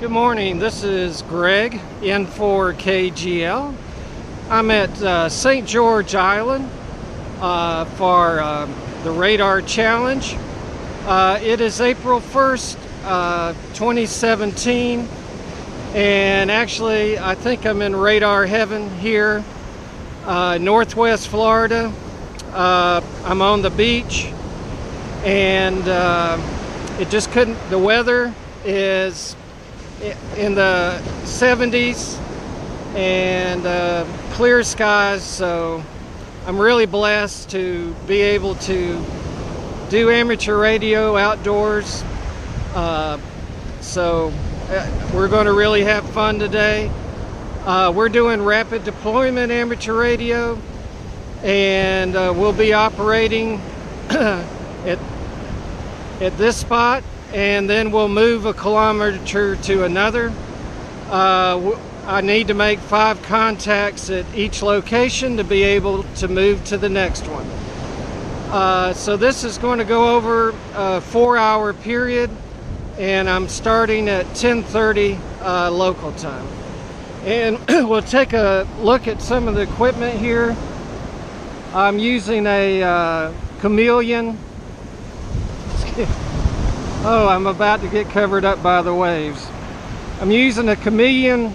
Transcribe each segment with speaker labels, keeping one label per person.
Speaker 1: Good morning, this is Greg in for KGL. I'm at St. George Island for the RaDAR Challenge. It is April 1st, 2017, and actually I think I'm in radar heaven here, Northwest Florida. I'm on the beach, and it just couldn't, the weather is in the 70s and clear skies, so I'm really blessed to be able to do amateur radio outdoors. So we're going to really have fun today. We're doing rapid deployment amateur radio, and we'll be operating at this spot, and then we'll move a kilometer to another. I need to make 5 contacts at each location to be able to move to the next one. So this is going to go over a 4-hour period, and I'm starting at 10:30 local time. And we'll take a look at some of the equipment here. I'm using a chameleon. Oh, I'm about to get covered up by the waves. I'm using a chameleon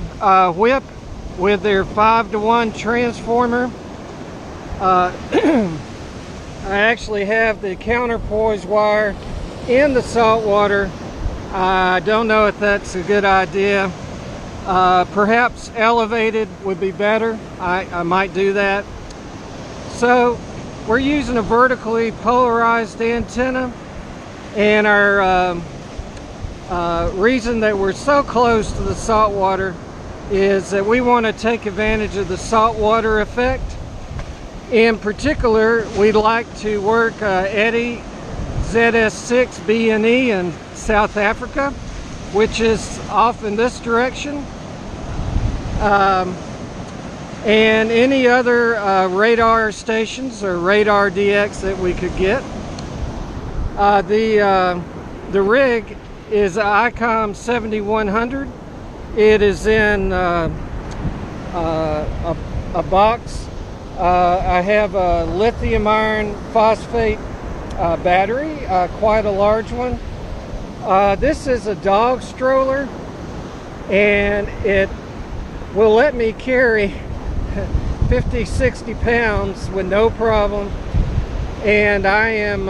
Speaker 1: whip with their 5-to-1 transformer. I actually have the counterpoise wire in the salt water. I don't know if that's a good idea. Perhaps elevated would be better. I might do that. So we're using a vertically polarized antenna, and our reason that we're so close to the salt water is that we want to take advantage of the saltwater effect. In particular, we'd like to work Eddy ZS6 B&E in South Africa, which is off in this direction, and any other radar stations or radar DX that we could get. The rig is ICOM 7100. It is in a box. I have a lithium iron phosphate battery, quite a large one. This is a dog stroller, and it will let me carry 50-60 pounds with no problem, and I am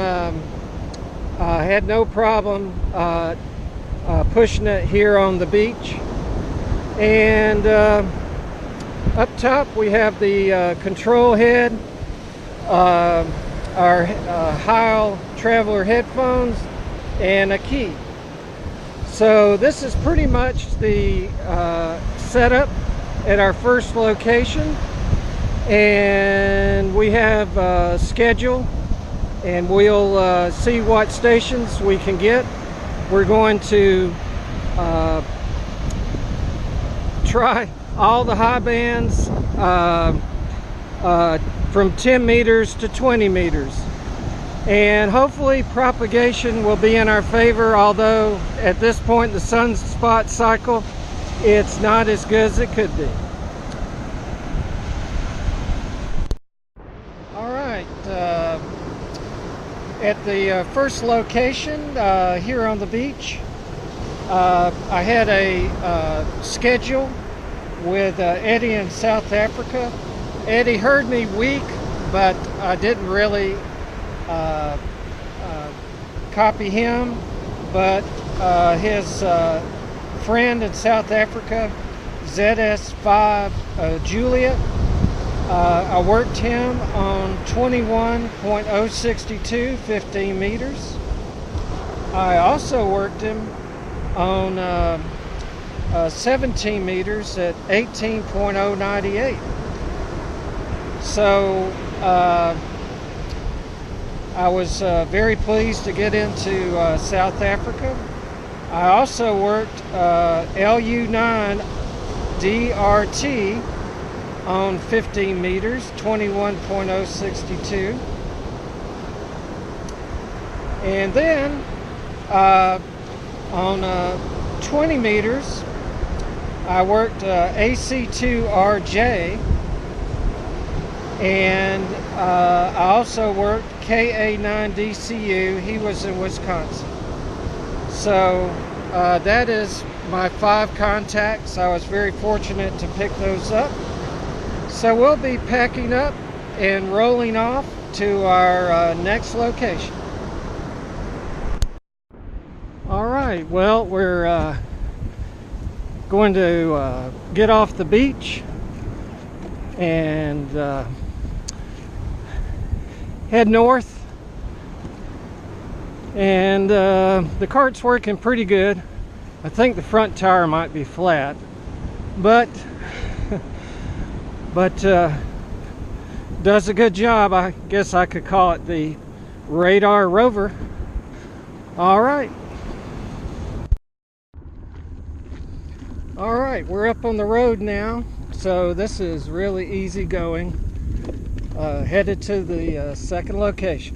Speaker 1: had no problem pushing it here on the beach. And up top we have the control head, our Heil Traveler headphones, and a key. So this is pretty much the setup at our first location, and we have a schedule, and we'll see what stations we can get. We're going to try all the high bands from 10 meters to 20 meters. And hopefully propagation will be in our favor, although at this point in the sunspot cycle, it's not as good as it could be. All right, at the first location here on the beach, I had a schedule with Eddy in South Africa. Eddy heard me weak, but I didn't really copy him, but his friend in South Africa, ZS5 Juliet, I worked him on 21.062, 15 meters. I also worked him on 17 meters at 18.098. So I was very pleased to get into South Africa. I also worked LU9 DRT on 15 meters, 21.062. And then on 20 meters, I worked AC2RJ, and I also worked KA9DCU. He was in Wisconsin. So that is my 5 contacts. I was very fortunate to pick those up. So we'll be packing up and rolling off to our next location. All right, well, we're going to get off the beach and head north. And the cart's working pretty good. I think the front tire might be flat, but does a good job. I guess I could call it the RaDAR rover. All right, we're up on the road now, so this is really easy going. Headed to the second location.